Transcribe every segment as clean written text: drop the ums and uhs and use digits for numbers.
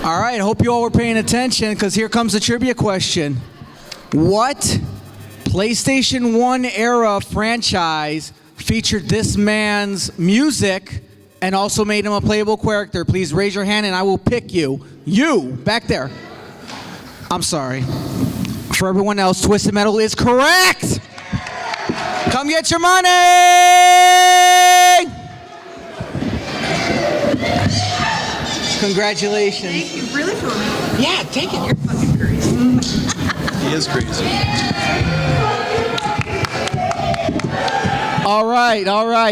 All right, hope you all were paying attention because here comes the trivia question. What PlayStation 1 era franchise featured this man's music and also made him a playable character? Please raise your hand and I will pick you. You, back there. I'm sorry. For everyone else, Twisted Metal is correct! Come get your money! Congratulations. Thank you. Really for me? Yeah, take it. You're fucking crazy. He is crazy. All right.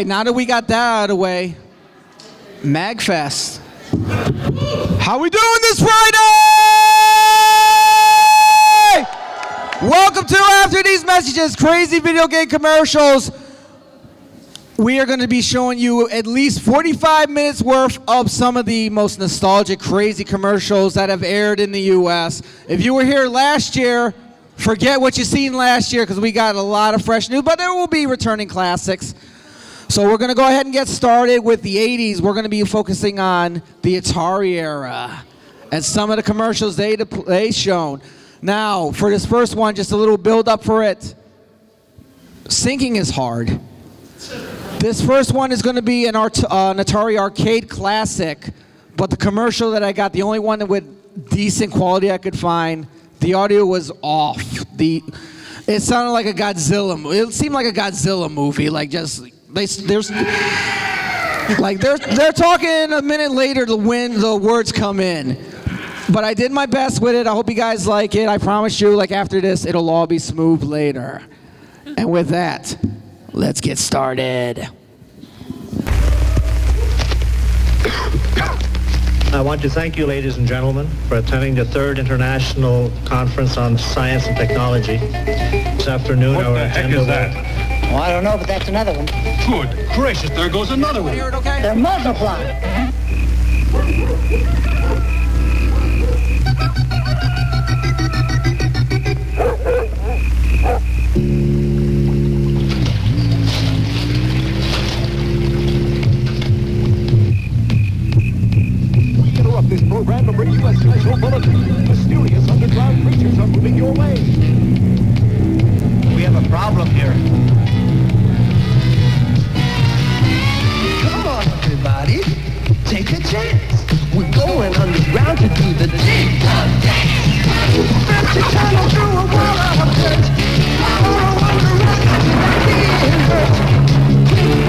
Now that we got that out of the way, MAGFest. How we doing this Friday? Welcome to After These Messages, crazy video game commercials. We are going to be showing you at least 45 minutes worth of some of the most nostalgic, crazy commercials that have aired in the U.S. If you were here last year, forget what you seen last year because we got a lot of fresh news, but there will be returning classics. So we're going to go ahead and get started with the 80s. We're going to be focusing on the Atari era and some of the commercials they shown. Now, for this first one, just a little build up for it. Syncing is hard. This first one is going to be an Atari arcade classic, but the commercial that I got, the only one with decent quality I could find, the audio was off. It sounded like a Godzilla movie. It seemed like a Godzilla movie, like just they're talking a minute later when the words come in. But I did my best with it. I hope you guys like it. I promise you, like after this, it'll all be smooth later. And with that, let's get started. I want to thank you, ladies and gentlemen, for attending the third International Conference on Science and Technology. This afternoon, What the heck is that? Well, I don't know, but that's another one. Good gracious, there goes another one. Hear it okay? They're multiplying. This program to bring you a special bulletin. Mysterious underground creatures are moving your way. we have a problem here. Come on, everybody. Take a chance. We're going underground to do the dig-dug dance. First you tunnel through a wall of dirt. Follow underground, being hurt.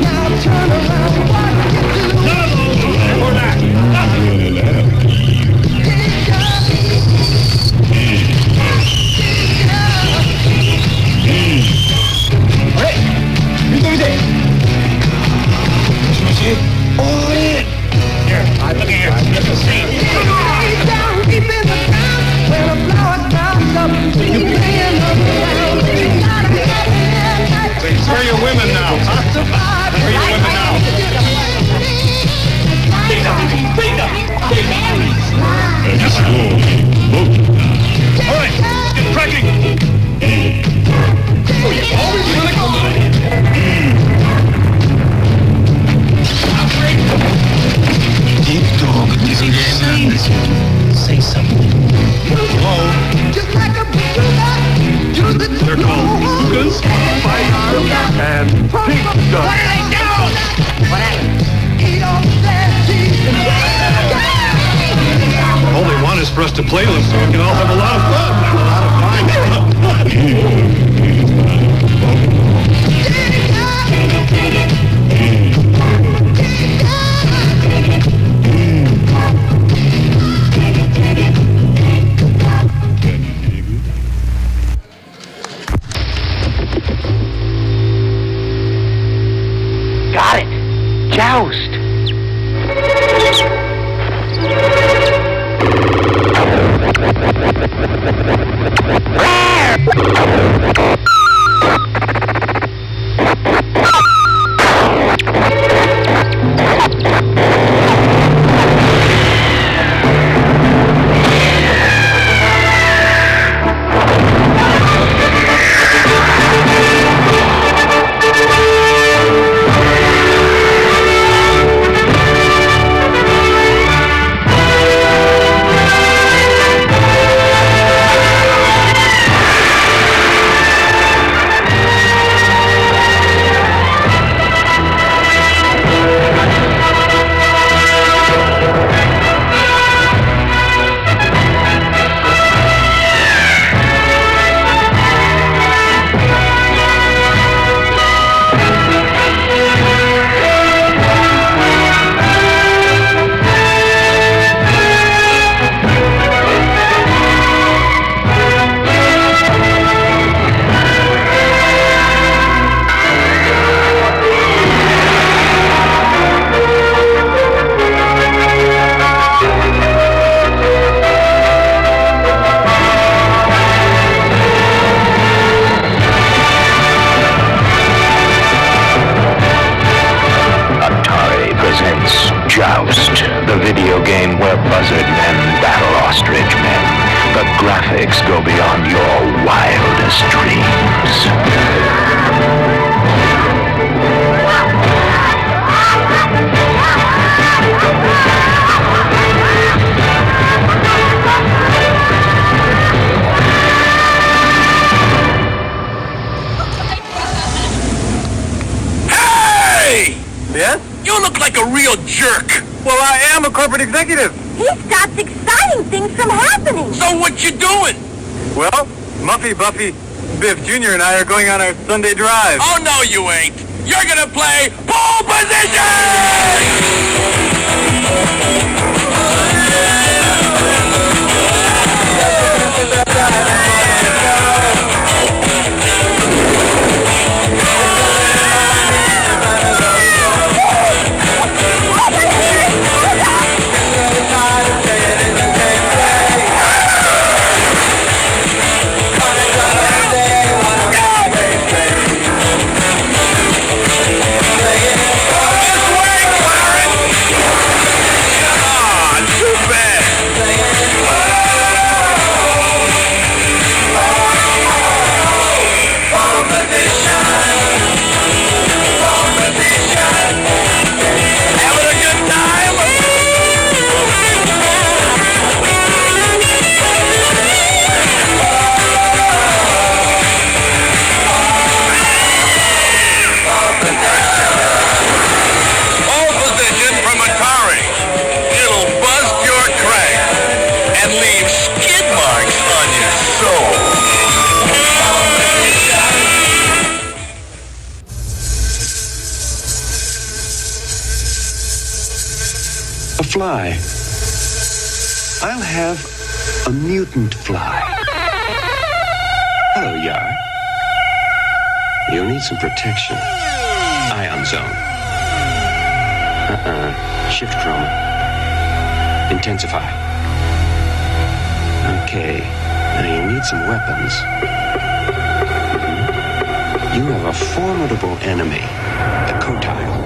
Now turn around, what you do? None of those will for that. Nothing. All in. Here, look at here. Just a seat. Down deep in the ground, where the flowers bounce up, singing underground. Where are your women now, huh? Where are your women now? Yes, sir. All right, let's get cracking. Oh, you always want to come on. Deep dog, say something. Hello? Just like a bulldog, do the They're called Lugas, Fighter, and Pink Duck. What are they doing? What happened? Eat all that cheese and All they want is for us to play them so we can all have a lot of fun. Have a lot of Got it. Joust. graphics go beyond your wildest dreams. Hey! Yeah? You look like a real jerk. Well, I am a corporate executive. He stops exciting things from happening. So what you doing? Well, Muffy, Buffy, Biff Jr. and I are going on our Sunday drive. Oh, no, you ain't. You're gonna play pole A fly. I'll have a mutant fly. Hello, Yar. You'll need some protection. Ion zone. Shift chroma. Intensify. Okay. Now you need some weapons. You have a formidable enemy, the Kotile.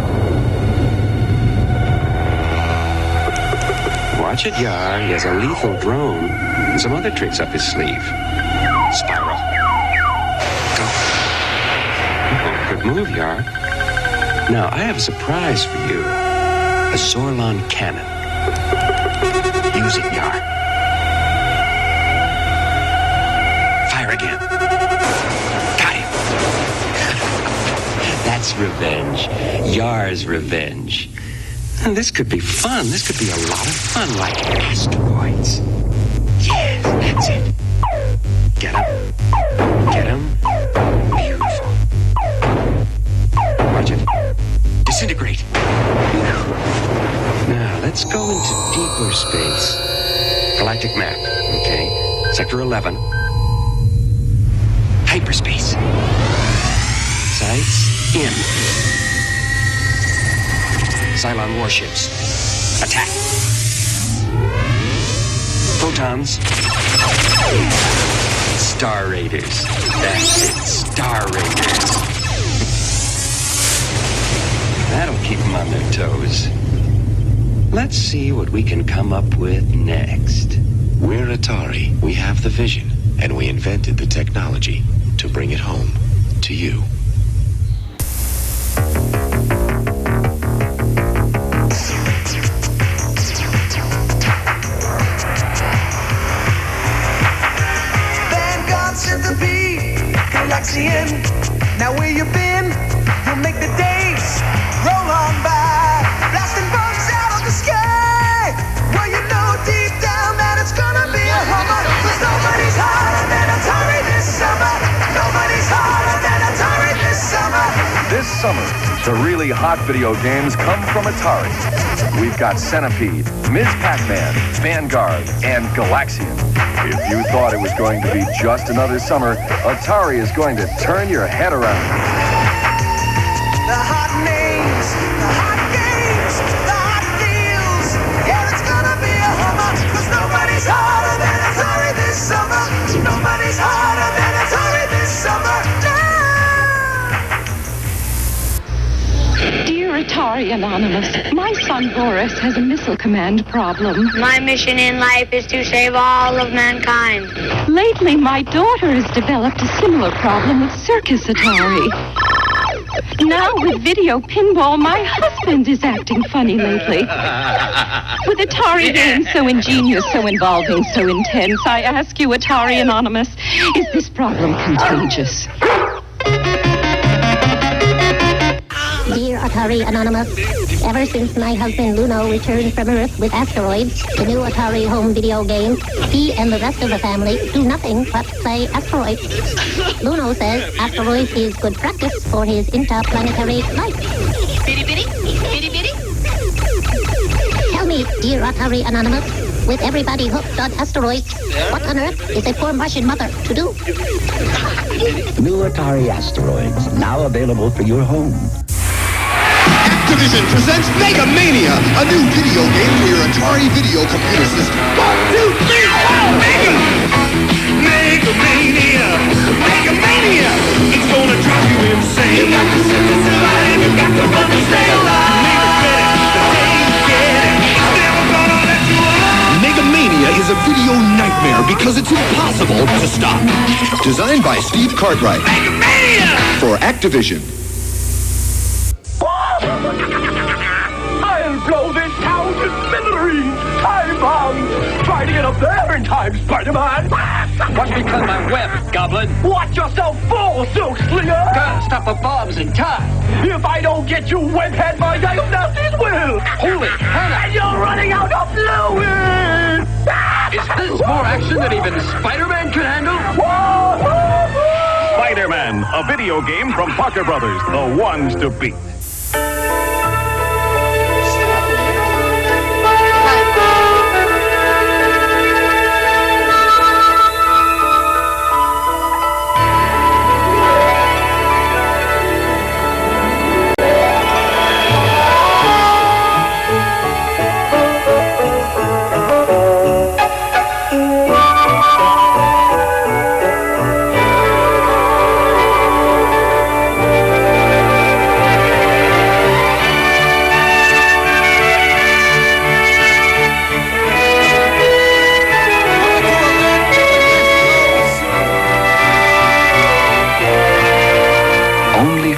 Watch it, Yar. He has a lethal drone and some other tricks up his sleeve. Spiral. Go. Oh, good move, Yar. Now, I have a surprise for you. A Zorlon cannon. Use it, Yar. Fire again. Got him. That's revenge. Yar's revenge. And this could be fun. This could be a lot of fun, like asteroids. Yes, that's it. Get him. Get him. Beautiful. Watch it. Disintegrate. Now, let's go into deeper space. Galactic map, okay? Sector 11. Hyperspace. Sights in. Cylon warships. Attack. Photons. Star Raiders. That's it. Star Raiders. That'll keep them on their toes. Let's see what we can come up with next. We're Atari. We have the vision, and we invented the technology to bring it home to you. Galaxian. Now where you been? You'll make the days roll on by, blasting bugs out of the sky. Well, you know deep down that it's gonna be a hummer, 'cause nobody's harder than Atari this summer. Nobody's harder than Atari this summer. This summer, the really hot video games come from Atari. We've got Centipede, Ms. Pac-Man, Vanguard, and Galaxian. If you thought it was going to be just another summer, Atari is going to turn your head around. The hot names, the hot games, the hot deals. Yeah, it's gonna be a hummer, 'cause nobody's harder than Atari this summer. Nobody's harder than Atari this summer. Dear Atari Atari Anonymous. My son Boris has a missile command problem. My mission in life is to save all of mankind. Lately, my daughter has developed a similar problem with Circus Atari. Now with video pinball, my husband is acting funny lately. With Atari games so ingenious, so involving, so intense, I ask you, Atari Anonymous, is this problem contagious? Dear Atari Anonymous, ever since my husband Luno returned from Earth with Asteroids, the new Atari home video game, he and the rest of the family do nothing but play Asteroids. Luno says Asteroids is good practice for his interplanetary life. Bitty bitty, bitty bitty. Tell me, dear Atari Anonymous, with everybody hooked on Asteroids, what on earth is a poor Martian mother to do? New Atari Asteroids, now available for your home. Activision presents Mega Mania, a new video game for your Atari video computer system. 1, 2, 3, oh, Mega! Mega Mania! Mega Mania! It's gonna drive you insane. You got to sit to survive. You got to run to stay alive. Mega Finish, the day you get it. It's never gonna let you alone. Mega Mania is a video nightmare because it's impossible to stop. Designed by Steve Cartwright. Mega Mania! For Activision. I'll blow this town to smithereens! Time bomb! Try to get up there in time, Spider-Man! Watch me cut my web, Goblin! Watch yourself fall, Silk Slinger! Gotta stop the bombs in time! If I don't get you, webhead, my diagnosis will! Holy Hannah! And you're running out of fluid! Is this more action than even Spider-Man could handle? Spider-Man, a video game from Parker Brothers, the ones to beat.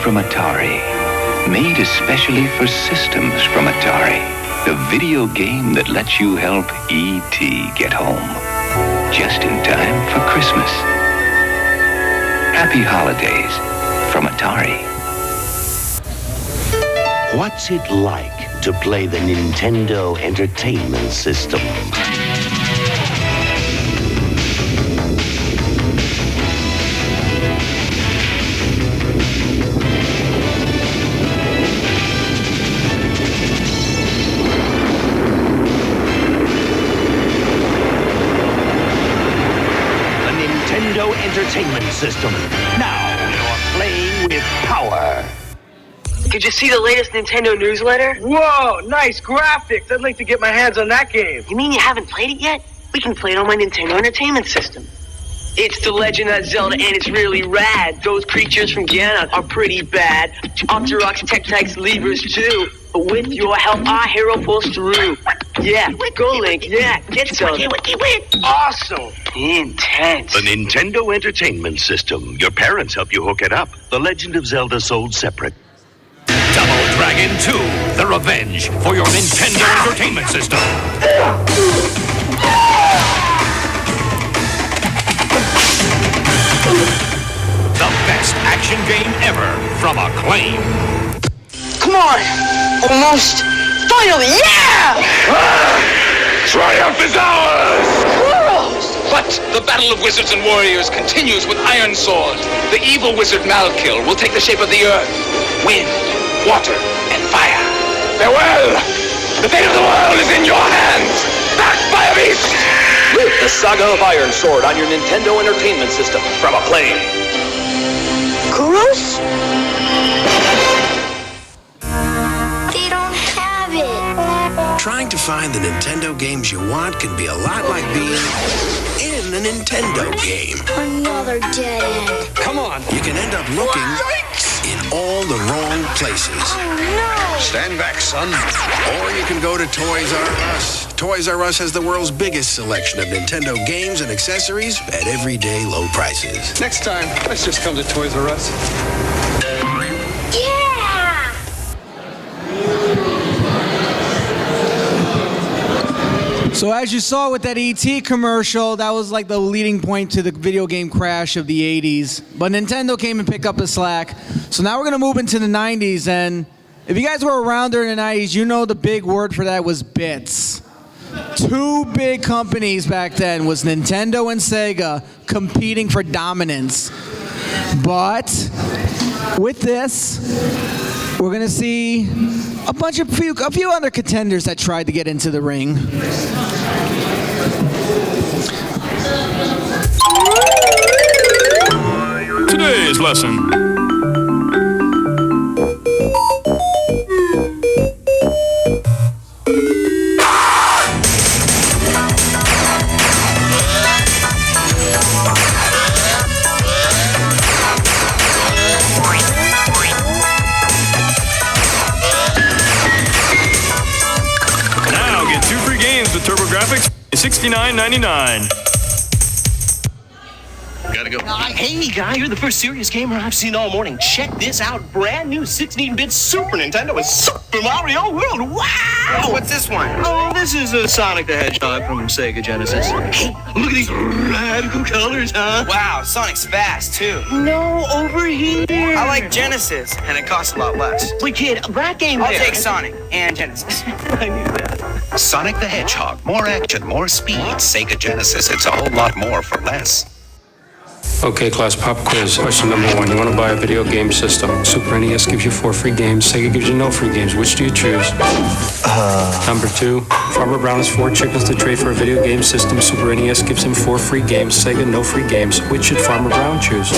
From Atari, made especially for systems from Atari, the video game that lets you help E.T. get home, just in time for Christmas. Happy holidays from Atari. What's it like to play the Nintendo Entertainment System? Entertainment System. Now you're playing with power. Did you see the latest Nintendo newsletter? Whoa, nice graphics. I'd like to get my hands on that game. You mean you haven't played it yet? We can play it on my Nintendo Entertainment System. It's The Legend of Zelda, and it's really rad. Those creatures from Ganon are pretty bad. Octoroks, Tektites, Levers, too. But with your help, our hero pulls through. Yeah, go Link. Yeah, get Zelda. Awesome. Intense. The Nintendo Entertainment System. Your parents help you hook it up. The Legend of Zelda sold separate. Double Dragon 2, The Revenge for your Nintendo Entertainment System. The best action game ever from Acclaim. Come on! Almost! Finally! Yeah! Triumph is ours! Squirrels! But the battle of wizards and warriors continues with Iron Sword. The evil wizard Malkill will take the shape of the earth, wind, water, and fire. Farewell! The fate of the world is in your hands! Backed by a beast! Live the saga of Iron Sword on your Nintendo Entertainment System from Acclaim. Kuros? They don't have it. Trying to find the Nintendo games you want can be a lot like being in a Nintendo game. Another dead end. Come on. You can end up looking in all the wrong places. Oh, no! Stand back, son. Or you can go to Toys R Us. Toys R Us has the world's biggest selection of Nintendo games and accessories at everyday low prices. Next time, let's just come to Toys R Us. Yeah! So as you saw with that ET commercial, that was like the leading point to the video game crash of the 80s. But Nintendo came and picked up the slack. So now we're going to move into the 90s. And if you guys were around during the 90s, you know the big word for that was bits. Two big companies back then was Nintendo and Sega competing for dominance. But with this, we're going to see a few other contenders that tried to get into the ring. Today's lesson. With TurboGrafx, $69.99. Gotta go. Hey, guy, you're the first serious gamer I've seen all morning. Check this out. Brand new 16-bit Super Nintendo with Super Mario World. Wow! What's this one? Oh, this is a Sonic the Hedgehog from Sega Genesis. Hey, look at these radical colors, huh? Wow, Sonic's fast, too. No, over here. I like Genesis, and it costs a lot less. Wait, kid, that game I'll there. take Sonic and Genesis. I knew that. Sonic the Hedgehog. More action, more speed. Sega Genesis. It's a whole lot more for less. Okay, class, pop quiz. Question number 1. You want to buy a video game system. Super NES gives you 4 free games. Sega gives you no free games. Which do you choose? Number 2. Farmer Brown has 4 chickens to trade for a video game system. Super NES gives him 4 free games. Sega, no free games. Which should Farmer Brown choose?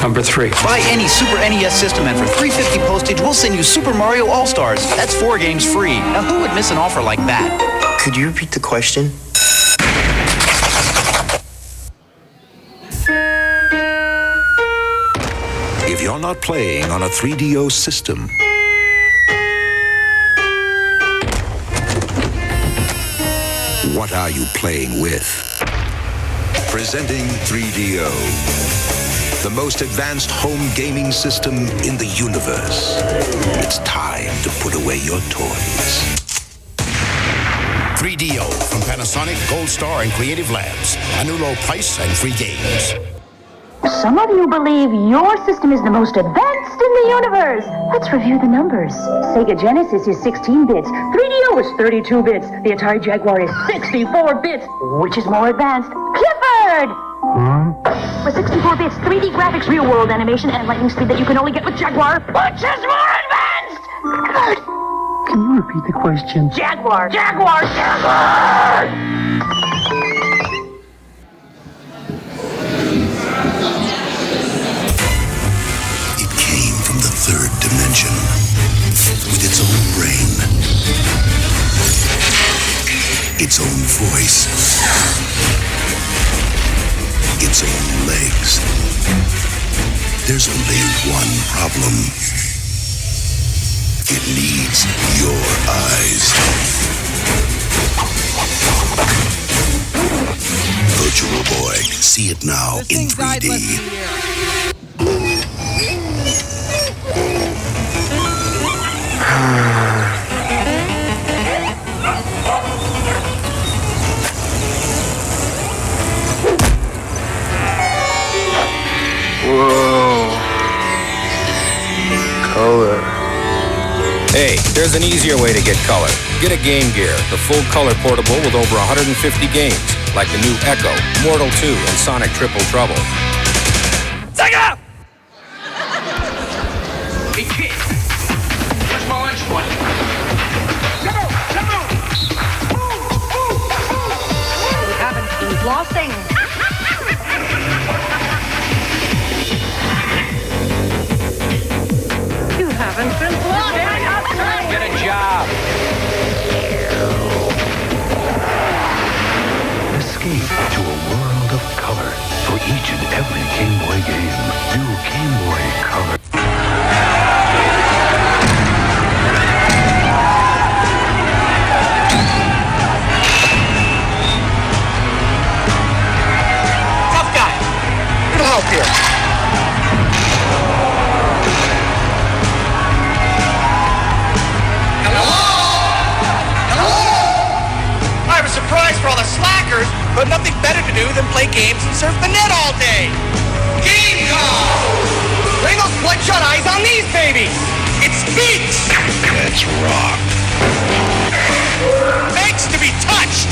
Number 3. Buy any Super NES system and for $3.50 postage, we'll send you Super Mario All-Stars. That's 4 games free. Now, who would miss an offer like that? Could you repeat the question? If you're not playing on a 3DO system, what are you playing with? Presenting 3DO, the most advanced home gaming system in the universe. It's time to put away your toys. 3DO from Panasonic, Gold Star, and Creative Labs. A new low price and free games. Some of you believe your system is the most advanced in the universe. Let's review the numbers. Sega Genesis is 16 bits. 3DO is 32 bits. The Atari Jaguar is 64 bits. Which is more advanced? Clifford! With 64 bits, 3D graphics, real-world animation, and lightning speed that you can only get with Jaguar. Which is more advanced? Clifford! Can you repeat the question? Jaguar! Jaguar! Jaguar! Third dimension, with its own brain, its own voice, its own legs. There's only one problem. It needs your eyes. Virtual Boy, see it now in 3D. Whoa. Color. Hey, there's an easier way to get color. Get a Game Gear, the full color portable with over 150 games, like the new Echo, Mortal 2, and Sonic Triple Trouble. Sega! Hey, kid. Where's my lunch money? You haven't been flossing. You haven't been flossing. Get a job. Escape to a world of color. For each and every Game Boy game, you here. I have a surprise for all the slackers who have nothing better to do than play games and surf the net all day. Game Call! Bring those bloodshot eyes on these babies! It speaks! Let's rock. Begs to be touched!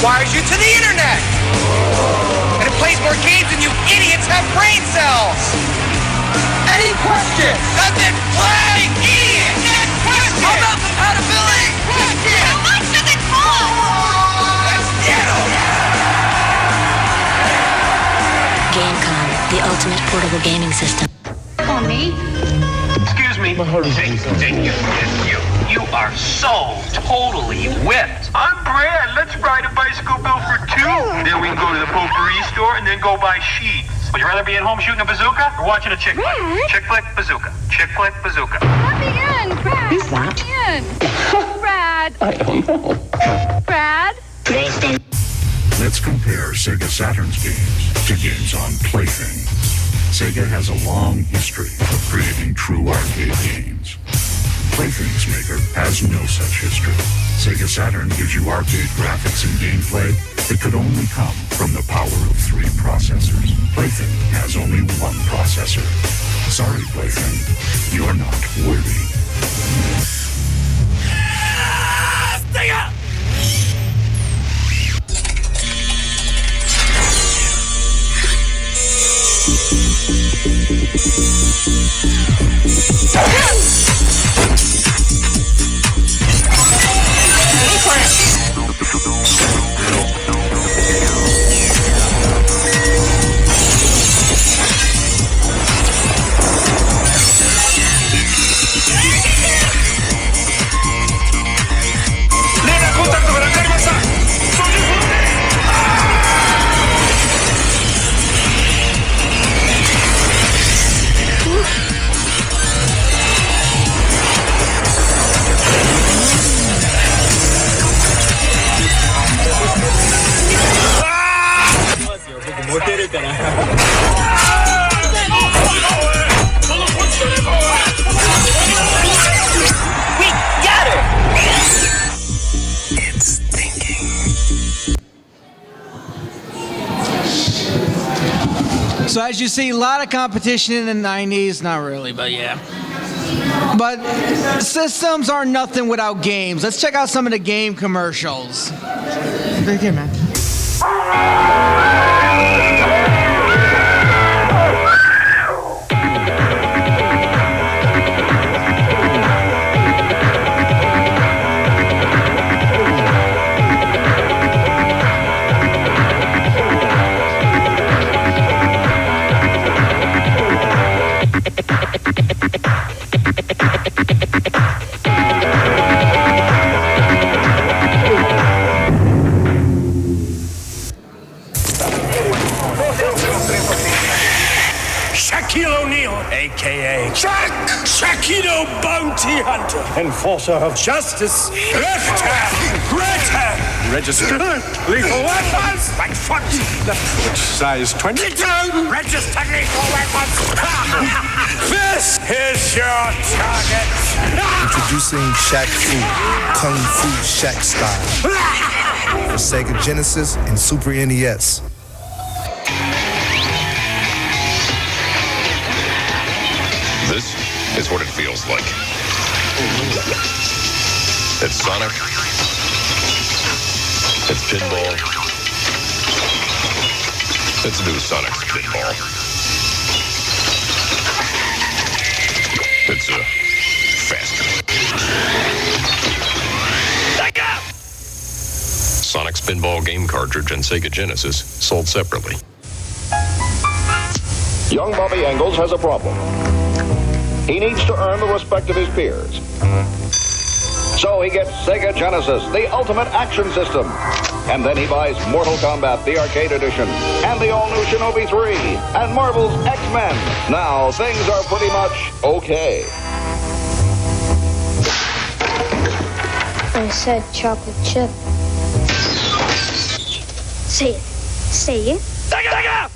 Wires you to the internet! And it plays more games than you idiots have brain cells! Any questions? Does it play? Idiot! Next question! How about compatibility? Question! How much does it cost? Let's get them! GameCom, the ultimate portable gaming system. On me. Excuse me. You are so totally whipped. I'm Brad. Let's ride a bicycle bill for two. Then we can go to the potpourri store and then go buy sheets. Would you rather be at home shooting a bazooka or watching a chick flick? Chick flick, bazooka. Chick flick, bazooka. Let me in, Brad. Who's that? Let me in. Brad. I don't know. Brad? Let's compare Sega Saturn's games to games on Plaything. Sega has a long history of creating true arcade games. Plaything's maker has no such history. Sega Saturn gives you arcade graphics and gameplay that could only come from the power of 3 processors. Plaything has only 1 processor. Sorry, Plaything, you're not worthy. Stay up! So as you see, a lot of competition in the 90s. Not really, but yeah. But systems are nothing without games. Let's check out some of the game commercials. Right here, man. Shaquille O'Neal, a.k.a. Shaquito Bounty Hunter, enforcer of justice, left hand, right hand, register, lethal weapons, right foot, left foot, size 22, register lethal weapons. This is your target. Introducing Shaq Fu, Kung Fu Shaq style, for Sega Genesis and Super NES. This is what it feels like. It's Sonic. It's pinball. It's new Sonic's pinball. It's faster. Sonic's pinball game cartridge and Sega Genesis sold separately. Young Bobby Engels has a problem. He needs to earn the respect of his peers. So he gets Sega Genesis, the ultimate action system. And then he buys Mortal Kombat, the arcade edition, and the all-new Shinobi 3, and Marvel's X-Men. Now, things are pretty much okay. I said chocolate chip. Say it. Say it. Sega!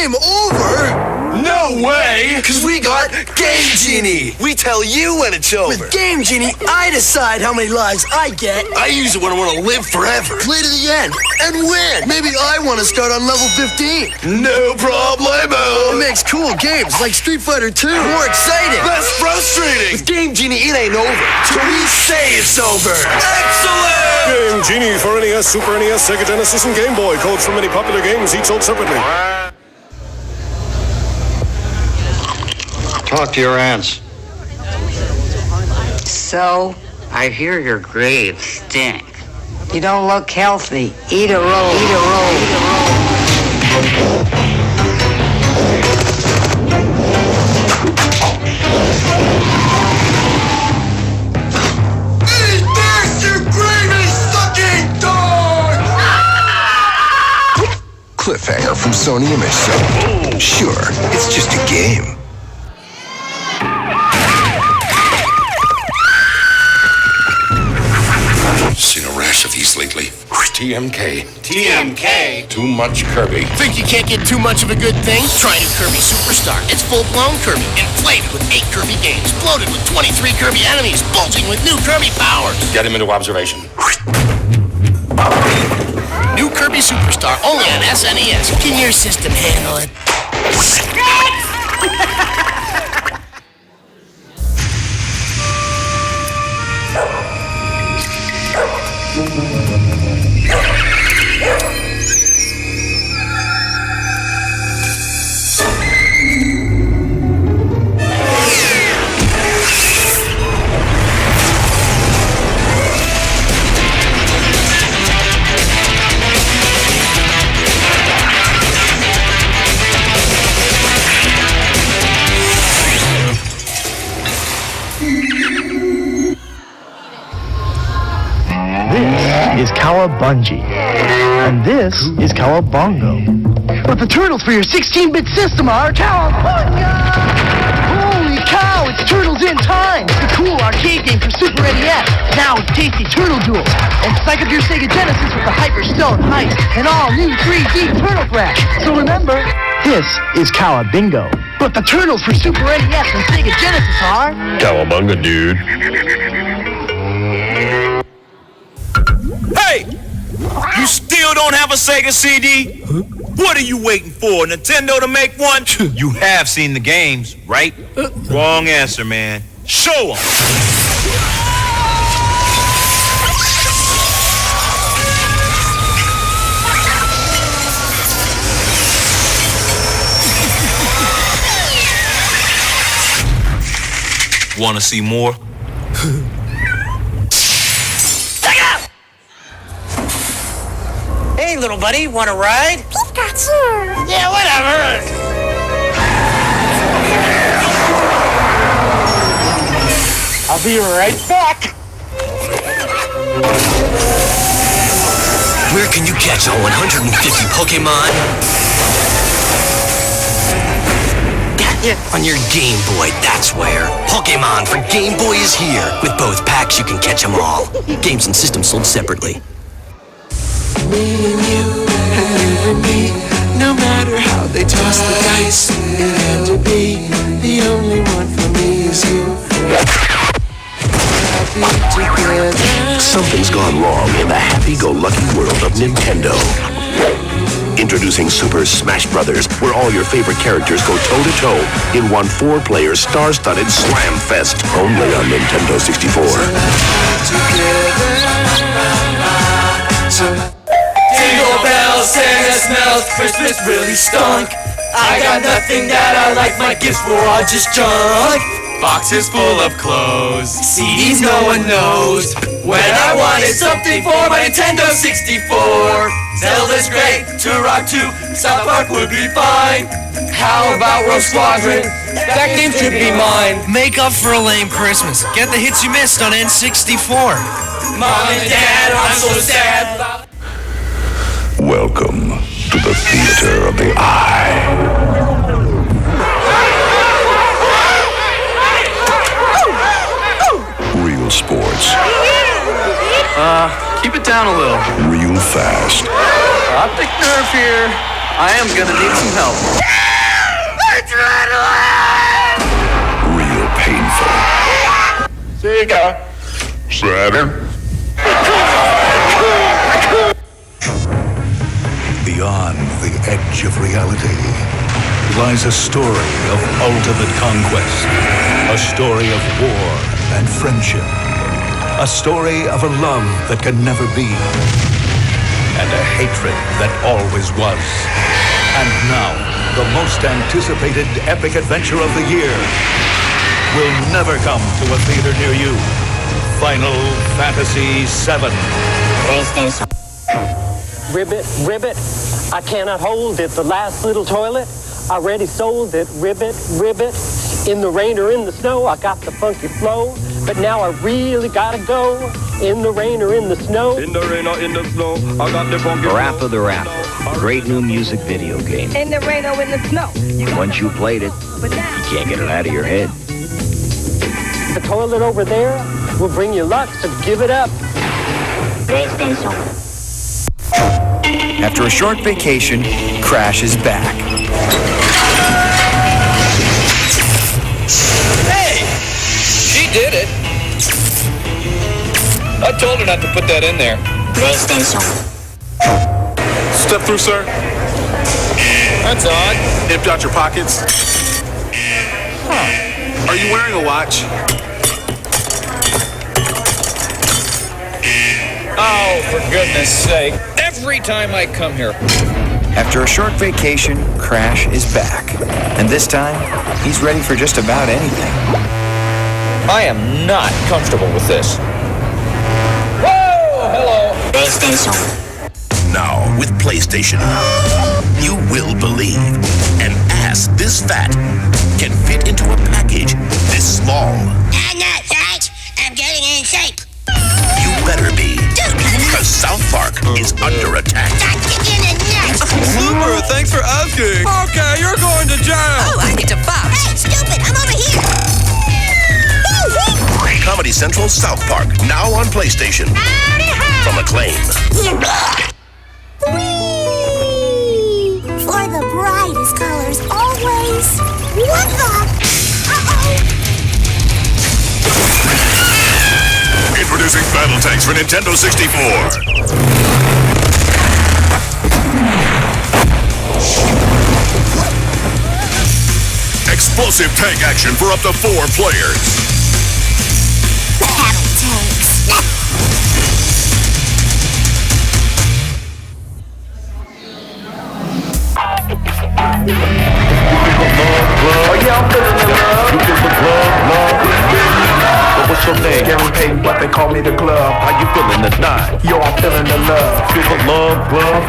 game over? No way! Because we got Game Genie. We tell you when it's over. With Game Genie, I decide how many lives I get. I use it when I want to live forever. Play to the end and win. Maybe I want to start on level 15. No problemo. It makes cool games like Street Fighter 2 more exciting. That's frustrating. With Game Genie, it ain't over. So we say it's over. Excellent! Game Genie for NES, Super NES, Sega Genesis, and Game Boy. Codes from many popular games, each sold separately. Talk to your aunts. So, I hear your graves stink. You don't look healthy. Eat a roll. Eat a roll. Eat a roll. Cliffhanger from Sony Image. Sure, it's just a game. Seen a rash of these lately. TMK. TMK? Too much Kirby. Think you can't get too much of a good thing? Try new Kirby Superstar. It's full-blown Kirby, inflated with 8 Kirby games, bloated with 23 Kirby enemies, bulging with new Kirby powers. Get him into observation. New Kirby Superstar, only on SNES. Can your system handle it? This is Cowabungie, and this is Cowabongo. But the turtles for your 16-bit system are Cowabunga! Holy cow, it's Turtles in Time! The cool arcade game for Super NES, now with tasty turtle duels, and psych up your Sega Genesis with the Hyper Stone Heist, and all new 3D Turtle Crash. So remember, this is Cowabingo. But the turtles for Super NES and Sega Genesis are... Cowabunga, dude. Hey! You still don't have a Sega CD? Huh? What are you waiting for? Nintendo to make one? You have seen the games, right? Wrong answer, man. Show 'em! Want to see more? Hey, little buddy, want a ride? Pikachu! Yeah, whatever. I'll be right back. Where can you catch all 150 Pokemon? On your Game Boy, that's where. Pokemon for Game Boy is here. With both packs, you can catch them all. Games and systems sold separately. Me and you and me, no matter how they toss the dice, it had to be. The only one for me is you. Something's gone wrong in the happy-go-lucky world of Nintendo. Introducing Super Smash Brothers, where all your favorite characters go toe-to-toe in one 4-player star-studded slam fest, only on Nintendo 64. Jingle bells, Santa smells, Christmas really stunk. I got nothing that I like, my gifts were all just junk. Boxes full of clothes, CDs no one knows. When I wanted something for my Nintendo 64, Zelda's great, Turok 2, South Park would be fine. How about Rogue Squadron? That game should be mine. Make up for a lame Christmas. Get the hits you missed on N64. Mom and Dad, I'm so sad. Welcome to the theater of the eye. Real sports. Keep it down a little. Real fast. Optic nerve here. I am gonna need some help. Real painful. Sega. Saturn. Beyond the edge of reality lies a story of ultimate conquest, a story of war and friendship, a story of a love that can never be, and a hatred that always was. And now, the most anticipated epic adventure of the year will never come to a theater near you. Final Fantasy VII. PlayStation. Ribbit, I cannot hold it. The last little toilet, I already sold it. Ribbit, in the rain or in the snow, I got the funky flow. But now I really gotta go. In the rain or in the snow. In the rain or in the snow, I got the funky Rap of the Rap. Great new music video game. In the rain or in the snow. Once you played it, you can't get it out of your head. The toilet over there will bring you luck, so give it up. PlayStation. After a short vacation, Crash is back. Hey! She did it! I told her not to put that in there. PlayStation. Step through, sir. That's odd. Empty out your pockets. Huh. Are you wearing a watch? Oh, for goodness sake. Every time I come here. After a short vacation, Crash is back. And this time, he's ready for just about anything. I am not comfortable with this. Whoa! Hello! PlayStation. Now, with PlayStation, you will believe an ass this fat can fit into a package this small. I'm not fat. I'm getting in shape. You better be, because South Park is under attack. Super, thanks for asking. Okay, you're going to jail. Oh, I get to box. Hey, stupid, I'm over here. Comedy Central South Park, now on PlayStation. From Acclaim. Whee! For the brightest colors always. What the? Introducing Battle Tanks for Nintendo 64. Explosive tank action for up to 4 players. Battle tanks. What's your name? Gary Payton, but they call me the glove. How you feeling tonight? Yo, I'm feeling the love. Feel the love, glove.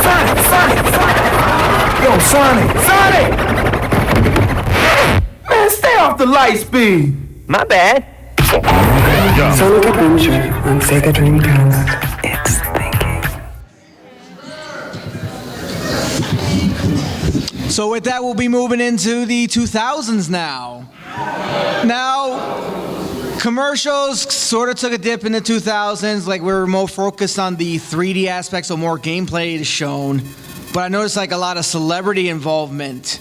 Sonic! Yo, Sonic! Man, stay off the light speed. My bad. Sonic Adventure on Sega Dreamcast. It's thinking. So with that, we'll be moving into the 2000s now. Now, commercials sort of took a dip in the 2000s, like we were more focused on the 3D aspects, so more gameplay is shown. But I noticed like a lot of celebrity involvement.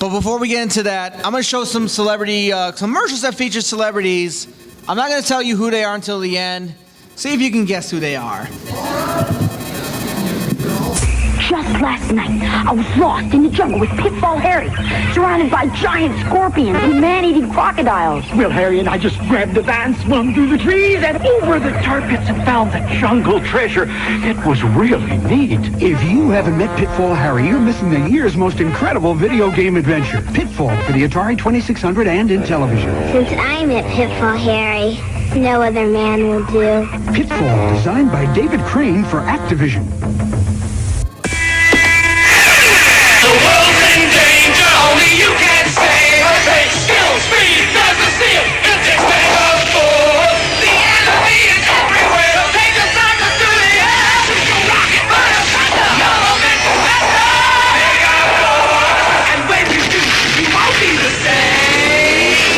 But before we get into that, I'm going to show some celebrity commercials that feature celebrities. I'm not going to tell you who they are until the end. See if you can guess who they are. Just last night, I was lost in the jungle with Pitfall Harry, surrounded by giant scorpions and man-eating crocodiles. Well, Harry and I just grabbed the van, swung through the trees, and over the tar pits and found the jungle treasure. It was really neat. If you haven't met Pitfall Harry, you're missing the year's most incredible video game adventure. Pitfall for the Atari 2600 and in television. Since I met Pitfall Harry, no other man will do. Pitfall, designed by David Crane for Activision. The world's in danger, only you can save us. Hey, skill, speed, does the steel, it's expendable. The enemy is everywhere, take the cycle to the air. Rocket, fire, thunder, you're meant to matter. Mega Force, and when you do, you won't be the same.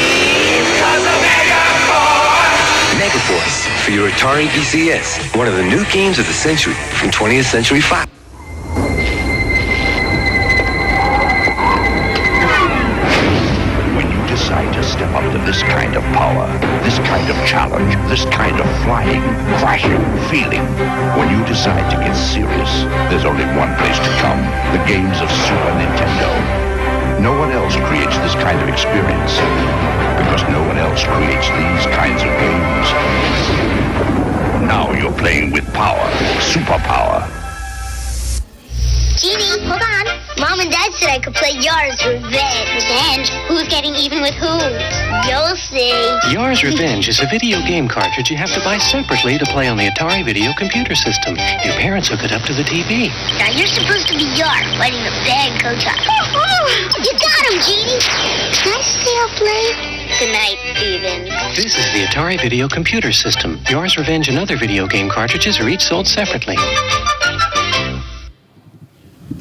Cause of Mega Force. Mega Force for your Atari VCS, one of the new games of the century from 20th Century Fox. When you decide to step up to this kind of power, this kind of challenge, this kind of flying, crashing, feeling, when you decide to get serious, there's only one place to come. The games of Super Nintendo. No one else creates this kind of experience, because no one else creates these kinds of games. Now you're playing with power, superpower. Genie, hold on. Mom and Dad said I could play Yar's Revenge. Revenge? Who's getting even with who? You'll see. Yar's Revenge is a video game cartridge you have to buy separately to play on the Atari video computer system. Your parents hook it up to the TV. Now you're supposed to be Yar, fighting the bad coach. You got him, Genie. Can I stay up late? Good night, Steven. This is the Atari video computer system. Yar's Revenge and other video game cartridges are each sold separately.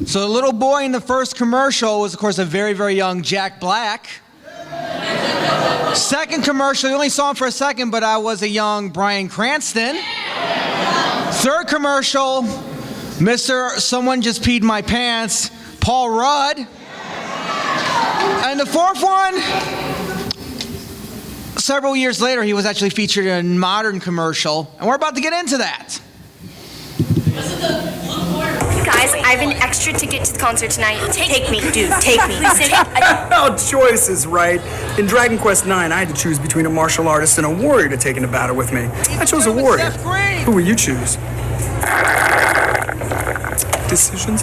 So the little boy in the first commercial was, of course, a very, very young Jack Black. Second commercial, you only saw him for a second, but I was a young Bryan Cranston. Third commercial, Mr. Someone Just Peed My Pants, Paul Rudd. And the fourth one, several years later, he was actually featured in a modern commercial, and we're about to get into that. Guys, I have an extra ticket to the concert tonight. Take me, dude. Take me. No choice is right. In Dragon Quest IX, I had to choose between a martial artist and a warrior to take into battle with me. I chose a warrior. Who will you choose? Decisions.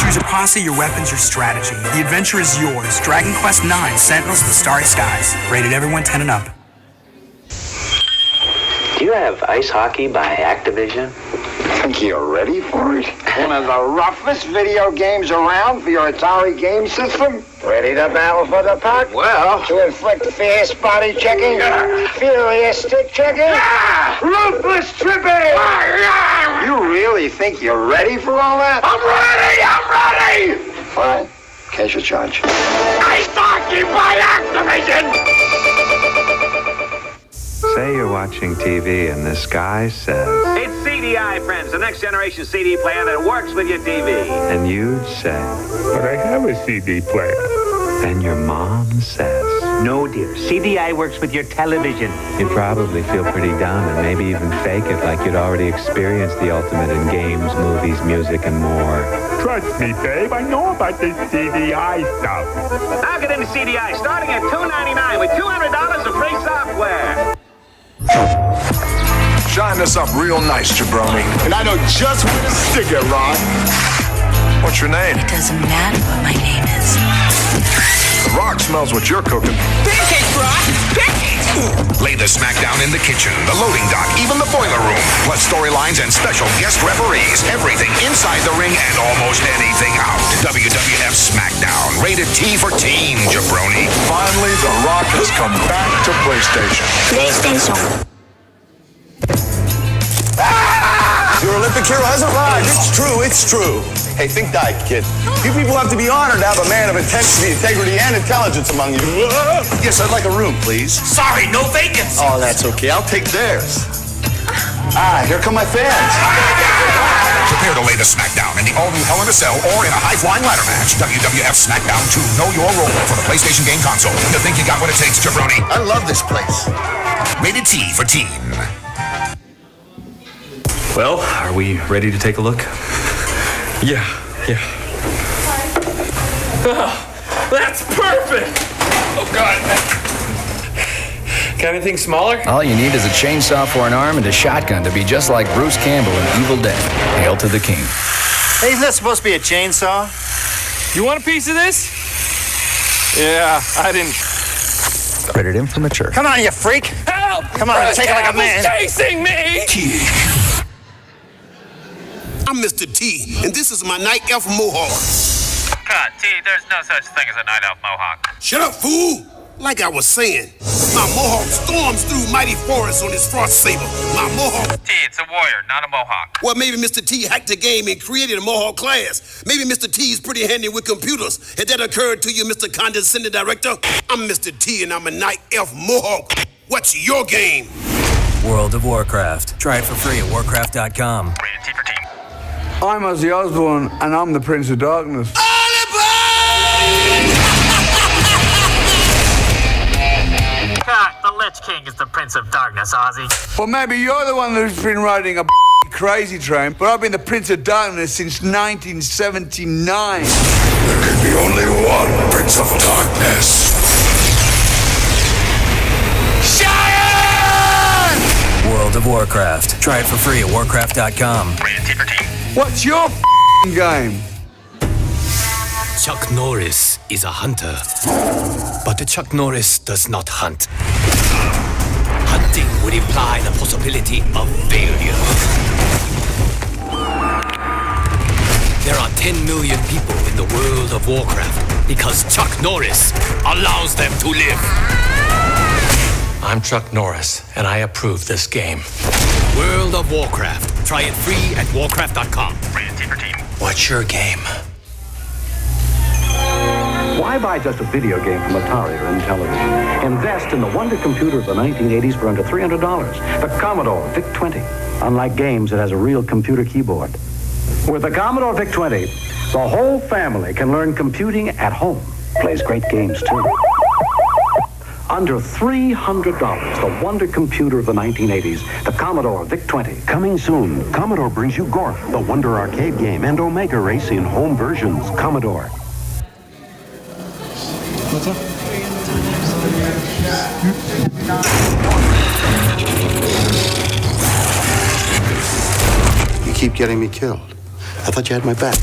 Choose your posse, your weapons, your strategy. The adventure is yours. Dragon Quest IX, Sentinels of the Starry Skies. Rated everyone 10 and up. Do you have ice hockey by Activision? Think you're ready for it? One of the roughest video games around for your Atari game system? Ready to battle for the puck? Well, to inflict fierce body checking, furious stick checking, ruthless tripping. You really think you're ready for all that? I'm ready! Fine. Cash your charge. Ice hockey by Activision! Say you're watching TV and this guy says... It's CDI, friends, the next generation CD player that works with your TV. And you'd say... But I have a CD player. And your mom says... No, dear. CDI works with your television. You'd probably feel pretty dumb and maybe even fake it like you'd already experienced the ultimate in games, movies, music, and more. Trust me, babe. I know about this CDI stuff. Now get into CDI starting at $2.99 with $200 of free software. Shine this up real nice, jabroni. And I know just where to stick it, Ron. What's your name? It doesn't matter what my name is. The rock smells what you're cooking. Pancakes, Rock! Pancakes! Lay the smackdown in the kitchen, the loading dock, even the boiler room. Plus storylines and special guest referees. Everything inside the ring and almost anything out. WWF SmackDown. Rated T for teen, jabroni. Finally, The Rock has come back to PlayStation. PlayStation. Your Olympic hero has arrived. It's true. Hey, think dyke, kid. You people have to be honored to have a man of intensity, integrity, and intelligence among you. Yes, I'd like a room, please. Sorry, no vacancy. Oh, that's okay. I'll take theirs. Here come my fans. Prepare to lay the smackdown in the all-new Hell in a Cell or in a high-flying ladder match. WWF SmackDown 2. Know your role for the PlayStation game console. You think you got what it takes, jabroni? I love this place. Rated T for teen. Well, are we ready to take a look? Yeah. Oh, that's perfect! Oh, God. Got anything smaller? All you need is a chainsaw for an arm and a shotgun to be just like Bruce Campbell in Evil Dead. Hail to the king. Hey, isn't that supposed to be a chainsaw? You want a piece of this? Yeah, I didn't... Rated M for mature. Come on, you freak! Help! Come on, take it like a man. Chasing me! I'm Mr. T, and this is my night elf mohawk. God, T, there's no such thing as a night elf mohawk. Shut up, fool! Like I was saying, my Mohawk storms through mighty forests on his frost saber. My Mohawk. T, it's a warrior, not a Mohawk. Well, maybe Mr. T hacked the game and created a Mohawk class. Maybe Mr. T is pretty handy with computers. Had that occurred to you, Mr. Condescending Director? I'm Mr. T and I'm a Night Elf Mohawk. What's your game? World of Warcraft. Try it for free at warcraft.com. Rated T for Teen. I'm Ozzy Osbourne, and I'm the Prince of Darkness. The Lich King is the Prince of Darkness, Ozzy. Well, maybe you're the one who's been riding a crazy train, but I've been the Prince of Darkness since 1979. There can be only one Prince of Darkness. World of Warcraft. Try it for free at warcraft.com. Rated T for Teen. What's your game? Chuck Norris is a hunter, but Chuck Norris does not hunt. Hunting would imply the possibility of failure. There are 10 million people in the world of Warcraft because Chuck Norris allows them to live. I'm Chuck Norris, and I approve this game. World of Warcraft. Try it free at warcraft.com. Rated T for Teen. What's your game? Why buy just a video game from Atari or Intellivision? Invest in the wonder computer of the 1980s for under $300. The Commodore VIC-20. Unlike games, it has a real computer keyboard. With the Commodore VIC-20, the whole family can learn computing at home. Plays great games, too. Under $300, the wonder computer of the 1980s, the Commodore VIC-20. Coming soon, Commodore brings you Gorf, the Wonder arcade game, and Omega Race in home versions. Commodore. What's up? You keep getting me killed. I thought you had my back.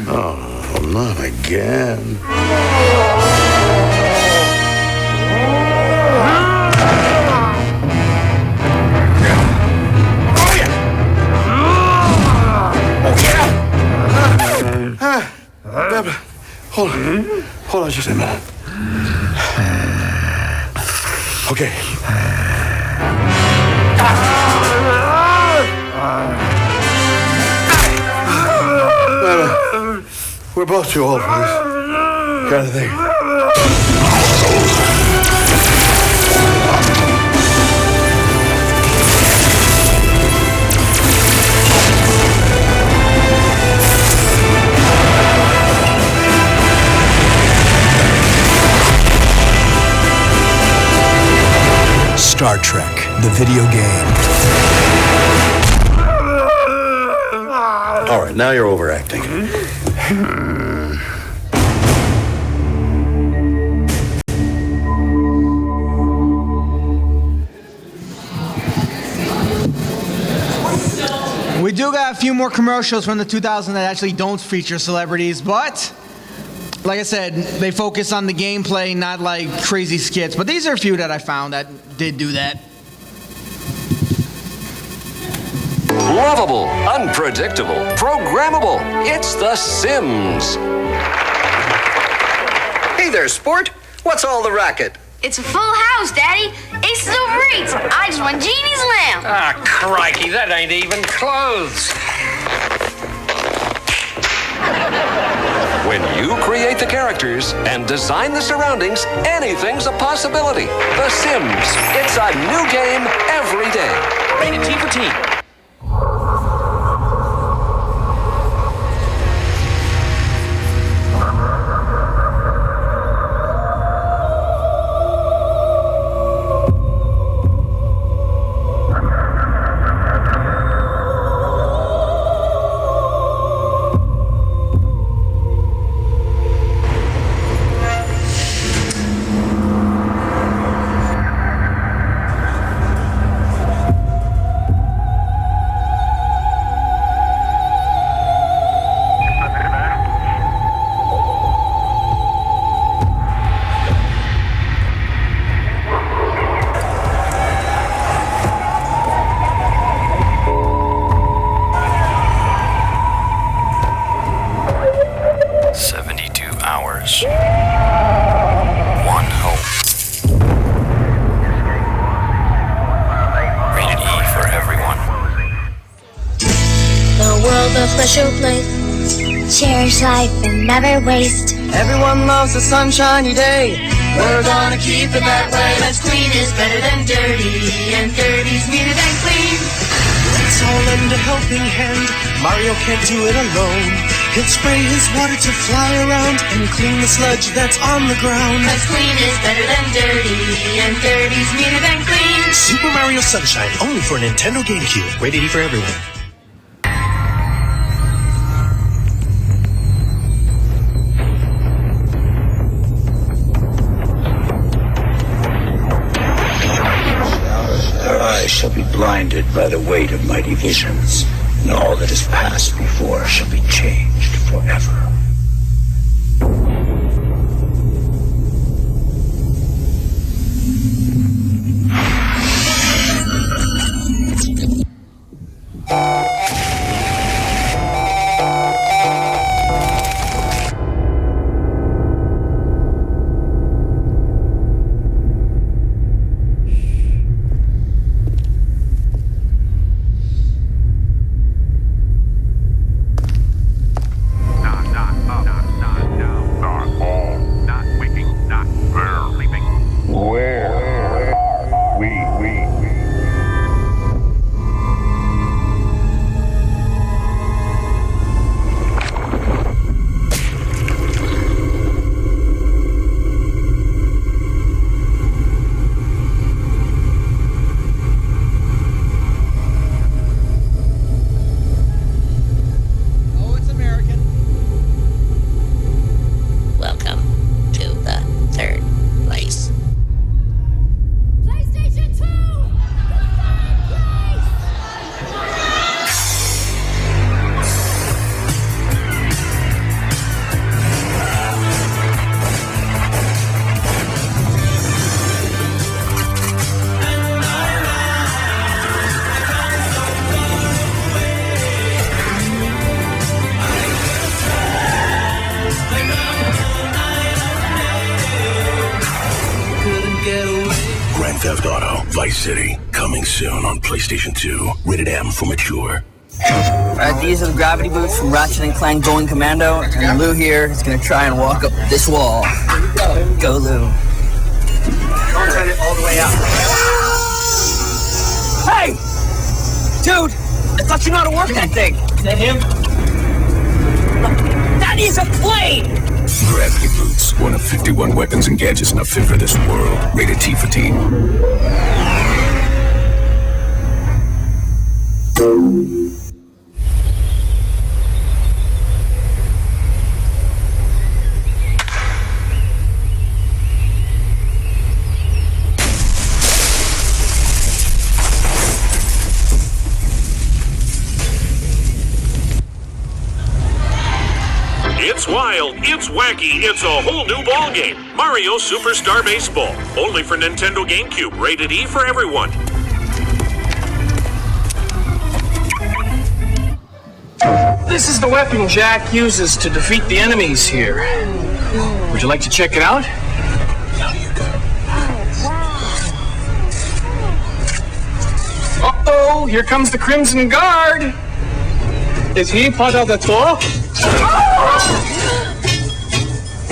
Oh, not again. Hold on just a minute. Okay. We're both too old for this kind of thing. Star Trek, the video game. All right, now you're overacting. We do got a few more commercials from the 2000s that actually don't feature celebrities, but like I said, they focus on the gameplay, not like crazy skits. But these are a few that I found that did do that. Lovable, unpredictable, programmable. It's The Sims. Hey there, sport. What's all the racket? It's a full house, Daddy. Aces over eights. I just won Jeannie's lamb. Ah, crikey, that ain't even clothes. When you create the characters and design the surroundings, anything's a possibility. The Sims. It's a new game every day. Rated T for Teen. gamers. One hope. Rated E for everyone. The world of special place. Cherish life and never waste. Everyone loves a sunshiny day. We're gonna keep it that way. Let's clean is better than dirty, and dirty's meaner than clean. Let's all lend a helping hand. Mario can't do it alone. He'll spray his water to fly around and clean the sludge that's on the ground. Let's clean is better than dirty, and dirty's meaner than clean. Super Mario Sunshine, only for Nintendo GameCube. Rated E for everyone. I shall be blinded by the weight of mighty visions, and all that has passed before shall be changed forever. Theft Auto, Vice City, coming soon on PlayStation 2. Rated M for mature. Alright, these are the gravity boots from Ratchet & Clank Going Commando, and Lou here is gonna try and walk up this wall. Go, Lou. Don't turn it all the way out. Hey! Dude! I thought you knew how to work that thing! Is that him? That is a plane! Gravity boots, one of 51 weapons and gadgets not fit for this world. Rated T for teen. It's wild, it's wacky, it's a whole new ballgame. Mario Superstar Baseball. Only for Nintendo GameCube. Rated E for everyone. This is the weapon Jack uses to defeat the enemies here. Would you like to check it out? Uh-oh, here comes the Crimson Guard. Is he part of the tour?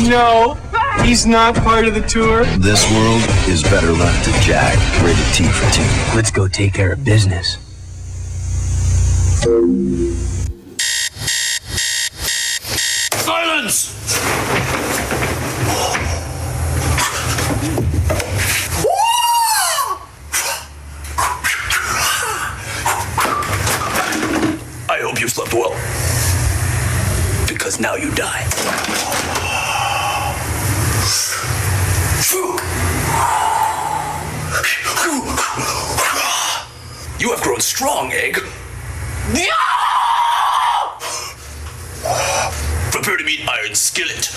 No, he's not part of the tour. This world is better left to Jack. Rated T for teen. Let's go take care of business. Silence! I hope you slept well. Because now you die. You have grown strong, Egg. Prepare to meet Iron Skillet.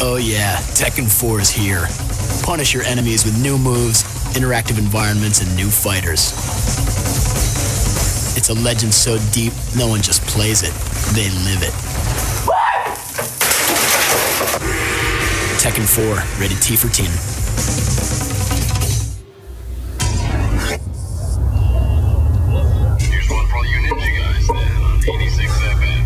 Oh yeah, Tekken 4 is here. Punish your enemies with new moves, interactive environments, and new fighters. It's It's a legend so deep, no one just plays it, they live it. Tekken 4, rated T for teen. Here's one for all you ninja guys then on 86 FM.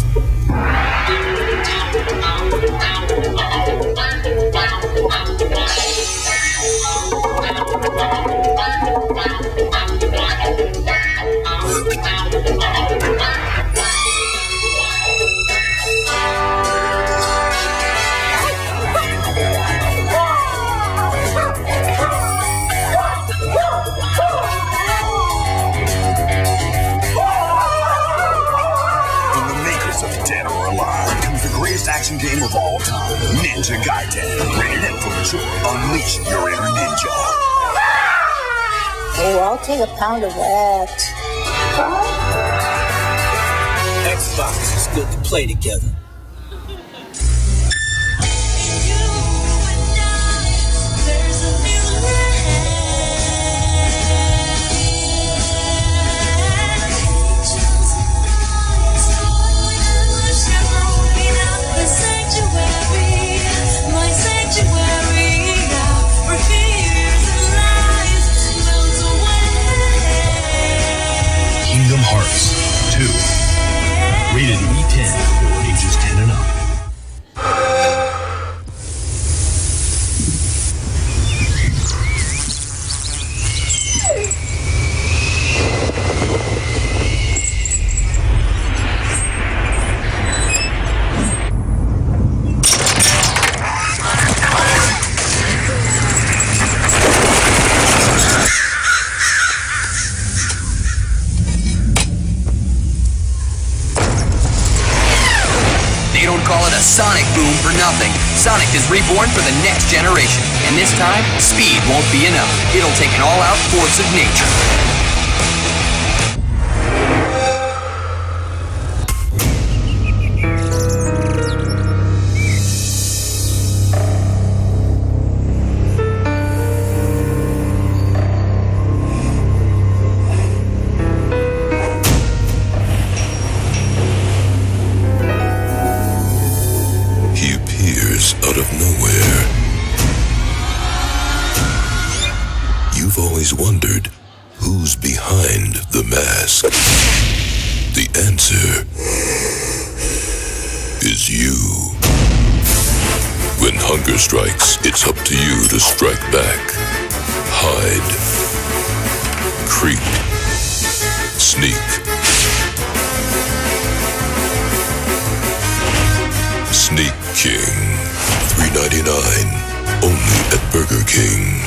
Action game of all time, Ninja Gaiden. Rated M for mature. Unleash your inner ninja. Oh, I'll take a pound of that. Xbox is good to play together. Kingdom Hearts 2. Rated E10 for ages 10 and up. Sonic boom for nothing. Sonic is reborn for the next generation, and this time, speed won't be enough. It'll take an all-out force of nature. Out of nowhere. You've always wondered who's behind the mask. The answer is you. When hunger strikes, it's up to you to strike back. Hide. Creep. Sneak. Sneak King. $3.99 only at Burger King.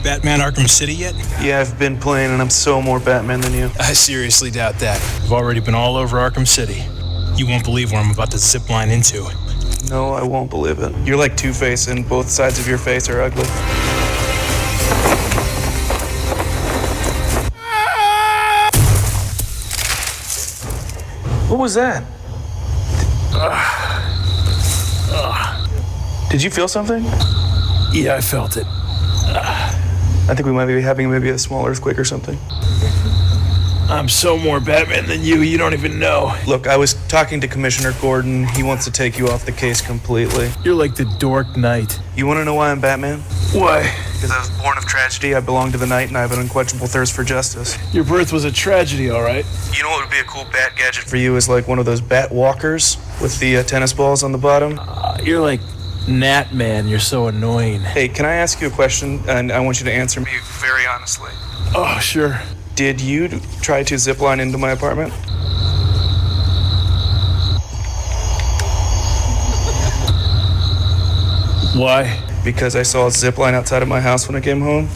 Batman Arkham City yet? Yeah, I've been playing and I'm so more Batman than you. I seriously doubt that. I've already been all over Arkham City. You won't believe where I'm about to zip line into. No, I won't believe it. You're like Two-Face and both sides of your face are ugly. What was that? Did you feel something? Yeah, I felt it. I think we might be having maybe a small earthquake or something. I'm so more Batman than you, you don't even know. Look, I was talking to Commissioner Gordon. He wants to take you off the case completely. You're like the Dork Knight. You want to know why I'm Batman? Why? Because I was born of tragedy, I belong to the night, and I have an unquenchable thirst for justice. Your birth was a tragedy, all right? You know what would be a cool bat gadget for you is like one of those bat walkers with the tennis balls on the bottom? You're like Nat Man, you're so annoying. Hey, can I ask you a question? And I want you to answer me very honestly. Oh, sure. Did you try to zip line into my apartment? Why? Because I saw a zip line outside of my house when I came home.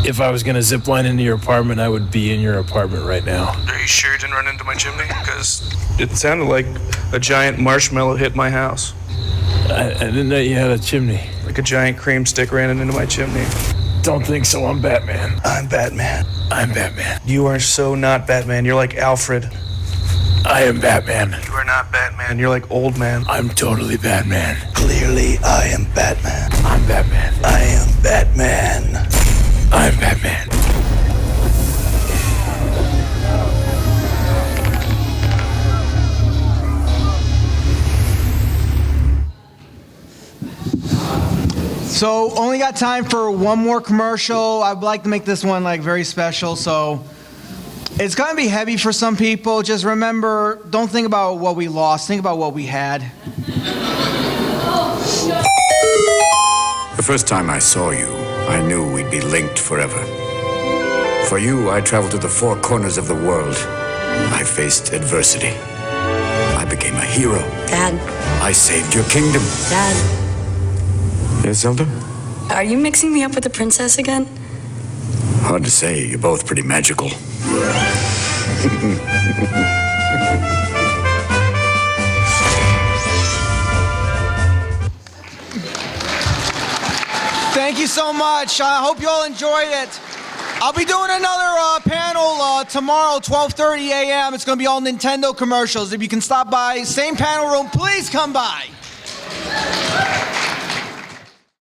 If I was gonna zip line into your apartment, I would be in your apartment right now. Are you sure you didn't run into my chimney? Because it sounded like a giant marshmallow hit my house. I didn't know you had a chimney. Like a giant cream stick ran into my chimney. Don't think so, I'm Batman. I'm Batman. I'm Batman. You are so not Batman. You're like Alfred. I am Batman. You are not Batman. You're like Old Man. I'm totally Batman. Clearly, I am Batman. I'm Batman. I am Batman. I'm Batman. So only got time for one more commercial. I'd like to make this one like very special. So it's gonna be heavy for some people. Just remember, don't think about what we lost. Think about what we had. The first time I saw you, I knew we'd be linked forever. For you, I traveled to the four corners of the world. I faced adversity. I became a hero. Dad. I saved your kingdom. Dad. Yes, Zelda? Are you mixing me up with the princess again? Hard to say. You're both pretty magical. Thank you so much. I hope you all enjoyed it. I'll be doing another panel tomorrow, 12:30 a.m. It's going to be all Nintendo commercials. If you can stop by, same panel room, please come by.